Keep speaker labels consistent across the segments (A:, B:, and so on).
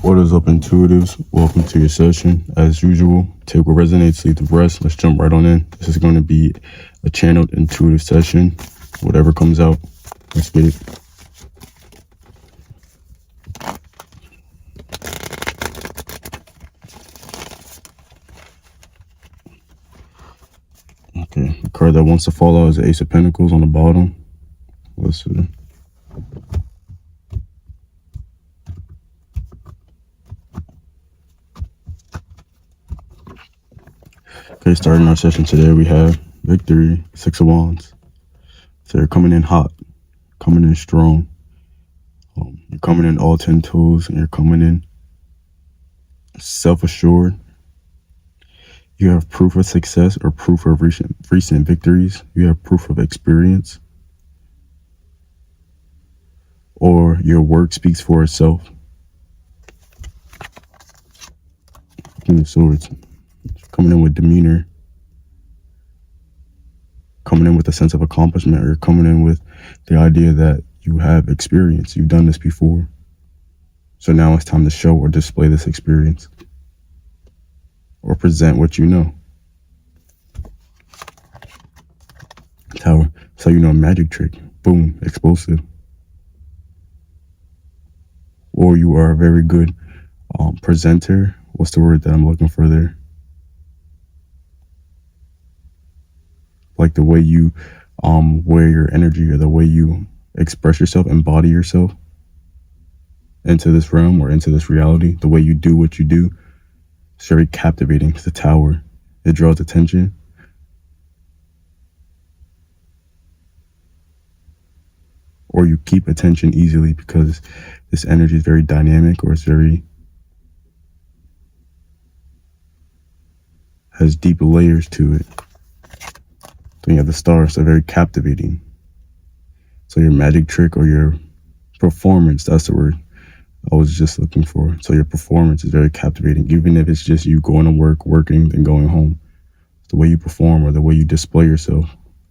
A: What is up, intuitives? Welcome to your session. As usual, take what resonates, leave the rest. Let's jump right on in. This is going to be a channeled intuitive session. Whatever comes out, let's get it. Okay, the card that wants to fall out is the Ace of Pentacles on the bottom. Let's see. Okay, starting our session today, we have Victory, Six of Wands. So you're coming in hot, coming in strong. You're coming in all 10 toes, and you're coming in self-assured. You have proof of success or proof of recent victories. You have proof of experience. Or your work speaks for itself. King of Swords. Coming in with demeanor. Coming in with a sense of accomplishment. Or coming in with the idea that you have experience. You've done this before. So now it's time to show or display this experience. Or present what you know. Tower. So you know a magic trick. Boom. Explosive. Or you are a very good presenter. What's the word that I'm looking for there? Like the way you wear your energy, or the way you express yourself, embody yourself into this realm or into this reality. The way you do what you do. It's very captivating. It's a tower. It draws attention. Or you keep attention easily because this energy is very dynamic, or it's very, has deep layers to it. Then you have the Star, so very captivating. So your magic trick or your performance, that's the word I was just looking for. So your performance is very captivating, even if it's just you going to work, working, then going home. The way you perform, or the way you display yourself,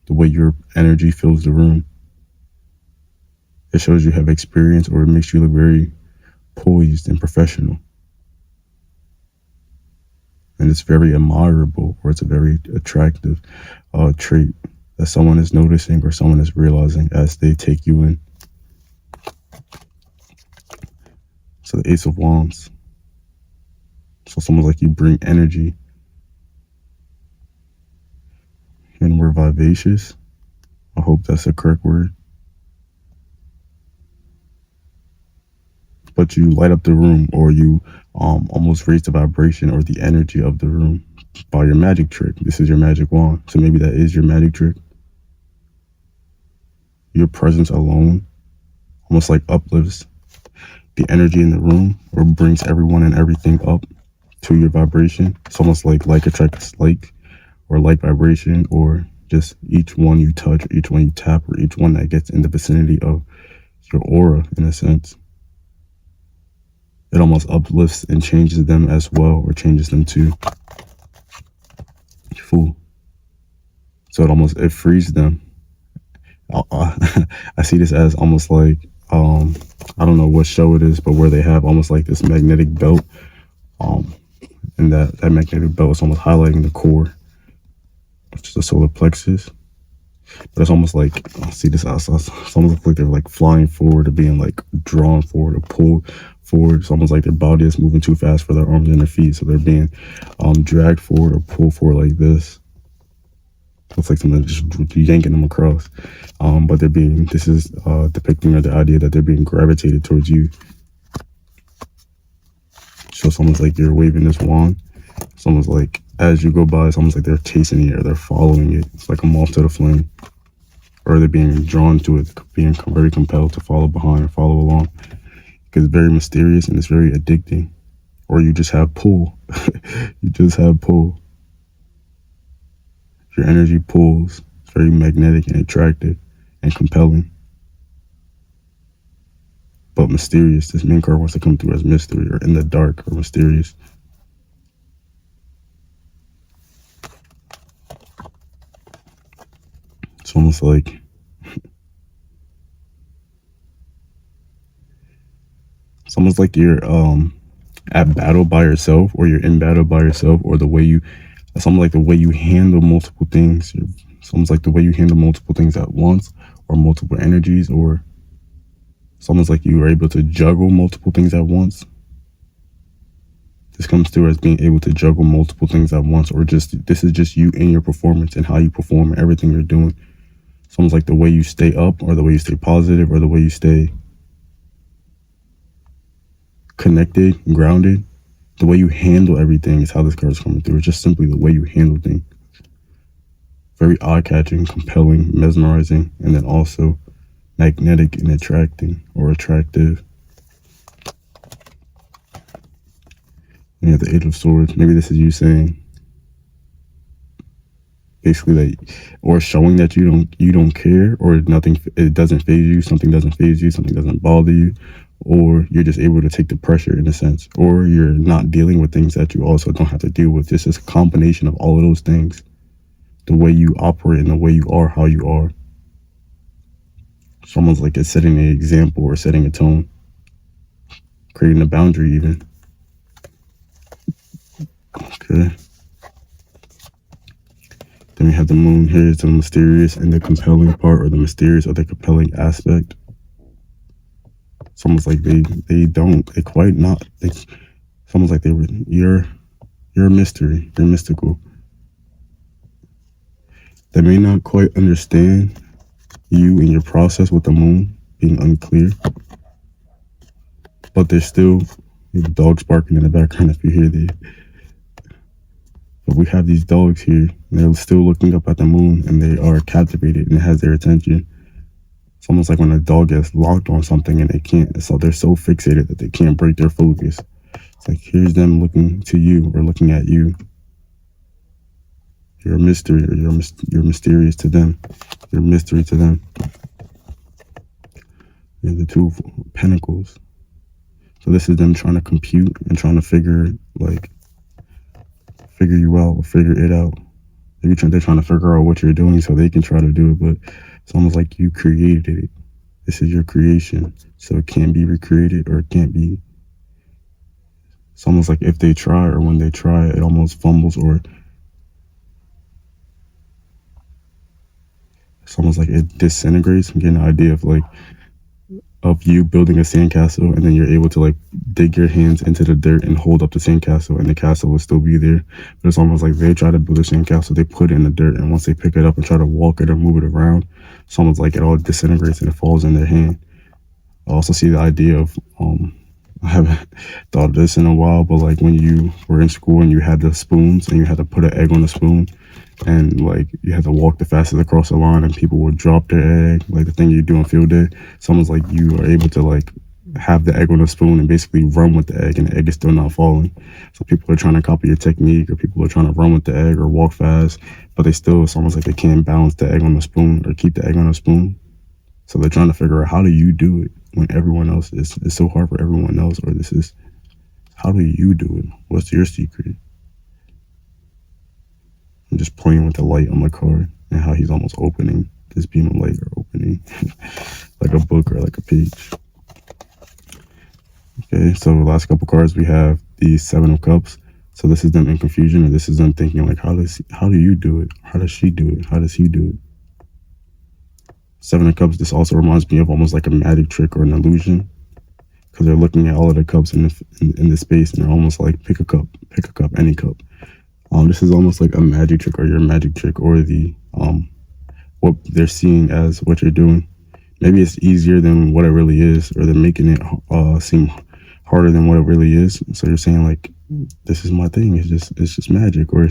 A: the way your energy fills the room. It shows you have experience, or it makes you look very poised and professional. And it's very admirable, or it's a very attractive trait that someone is noticing, or someone is realizing as they take you in. So the Ace of Wands. So it's almost like you bring energy. And we're vivacious. I hope that's the correct word. But you light up the room, or you almost raise the vibration or the energy of the room by your magic trick. This is your magic wand. So maybe that is your magic trick. Your presence alone almost like uplifts the energy in the room, or brings everyone and everything up to your vibration. It's almost like attracts like, or like vibration, or just each one you touch, or each one you tap, or each one that gets in the vicinity of your aura, in a sense. It almost uplifts and changes them as well, or changes them to full. So it frees them. I see this as almost like, I don't know what show it is, but where they have almost like this magnetic belt. And that magnetic belt is almost highlighting the core, which is the solar plexus. But it's almost like, I see this, it's almost like they're like flying forward, or being like drawn forward, or pulled forward. It's almost like their body is moving too fast for their arms and their feet, so they're being dragged forward or pulled forward like this. Looks like someone just yanking them across. But this is depicting the idea that they're being gravitated towards you. So it's almost like you're waving this wand. It's almost like as you go by, it's almost like they're chasing it, or they're following it. It's like a moth to the flame. Or they're being drawn to it, being very compelled to follow behind or follow along. Because it's very mysterious and it's very addicting. Or you just have pull. You just have pull. Your energy pulls. It's very magnetic and attractive and compelling. But mysterious. This main card wants to come through as mystery, or in the dark, or mysterious. It's almost like you're at battle by yourself, or you're in battle by yourself, or the way you, it's almost like the way you handle multiple things. It's almost like the way you handle multiple things at once, or multiple energies, or it's almost like you are able to juggle multiple things at once. This comes through as being able to juggle multiple things at once, or just, this is just you in your performance and how you perform and everything you're doing. It's almost like the way you stay up, or the way you stay positive, or the way you stay connected, grounded. The way you handle everything is how this card is coming through. It's just simply the way you handle things. Very eye-catching, compelling, mesmerizing, and then also magnetic and attracting, or attractive. And you have the Eight of Swords. Maybe this is you saying, basically, that, or showing that you don't care, or nothing, it doesn't faze you, something doesn't faze you, something doesn't bother you, or you're just able to take the pressure in a sense, or you're not dealing with things that you also don't have to deal with. This is a combination of all of those things. The way you operate and the way you are, how you are. It's almost like it's setting an example, or setting a tone, creating a boundary even. Okay. Then we have the Moon. Here's the mysterious and the compelling part, or the mysterious or the compelling aspect. It's almost like they quite not. It's almost like you're a mystery. You're mystical. They may not quite understand you and your process with the Moon being unclear, but there's still dogs barking in the background if you hear the. But we have these dogs here, and they're still looking up at the Moon, and they are captivated, and it has their attention. It's almost like when a dog gets locked on something and they can't, so they're so fixated that they can't break their focus. It's like, here's them looking to you, or looking at you. You're a mystery, or you're mysterious to them. You're a mystery to them. And the Two of Pentacles. So this is them trying to compute and trying to figure you out, or figure it out. Maybe they're trying to figure out what you're doing so they can try to do it, but it's almost like you created it. This is your creation, so it can't be recreated, or it can't be. It's almost like if they try, or when they try, it almost fumbles, or it's almost like it disintegrates. I'm getting an idea of you building a sandcastle, and then you're able to dig your hands into the dirt and hold up the sandcastle, and the castle will still be there. But it's almost like they try to build a sandcastle, they put it in the dirt, and once they pick it up and try to walk it or move it around, it's almost like it all disintegrates and it falls in their hand. I also see the idea of I haven't thought of this in a while, but when you were in school and you had the spoons and you had to put an egg on the spoon, and you had to walk the fastest across the line, and people would drop their egg, the thing you do on field day. It's almost like you are able to have the egg on the spoon and basically run with the egg, and the egg is still not falling. So people are trying to copy your technique, or people are trying to run with the egg or walk fast, but it's almost like they can't balance the egg on the spoon, or keep the egg on the spoon. So they're trying to figure out, how do you do it when everyone else it's so hard for everyone else, or how do you do it? What's your secret? I'm just playing with the light on the card, and how he's almost opening this beam of light, or opening like a book, or like a page. Okay, so the last couple cards we have the Seven of Cups. So this is them in confusion, or this is them thinking how do you do it? How does she do it? How does he do it? Seven of Cups, this also reminds me of almost like a magic trick or an illusion, because they're looking at all of the cups in the space, and they're almost like, pick a cup, any cup. This is almost like a magic trick, or your magic trick, or the what they're seeing as what you're doing. Maybe it's easier than what it really is, or they're making it seem harder than what it really is. So you're saying this is my thing. It's just magic, or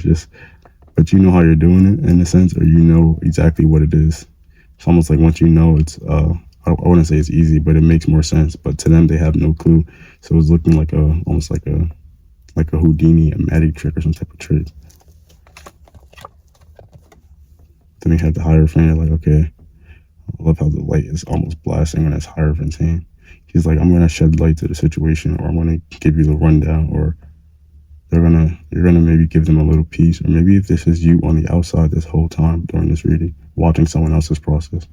A: but you know how you're doing it in a sense, or you know exactly what it is. It's almost like once you know, it's I wouldn't say it's easy, but it makes more sense. But to them, they have no clue. So it's looking almost like a Houdini, a magic trick, or some type of trick. Then we have the Hierophant. Okay, I love how the light is almost blasting on his Hierophant's hand. He's like, I'm gonna shed light to the situation, or I'm gonna give you the rundown, or you're gonna maybe give them a little piece, or maybe if this is you on the outside this whole time during this reading, watching someone else's process.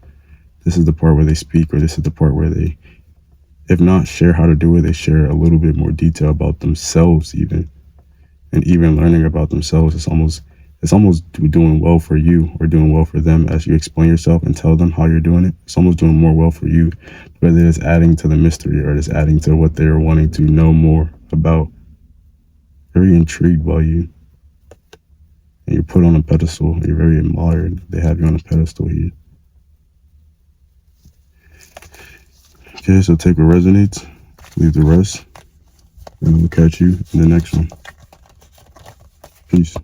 A: This is the part where they speak, or this is the part where they if not share how to do it, they share a little bit more detail about themselves even. And even learning about themselves, it's almost doing well for you or doing well for them as you explain yourself and tell them how you're doing it. It's almost doing more well for you, whether it's adding to the mystery or it's adding to what they're wanting to know more about. Very intrigued by you. And you're put on a pedestal. You're very admired. They have you on a pedestal here. Okay, so take what resonates, leave the rest, and we'll catch you in the next one. Peace.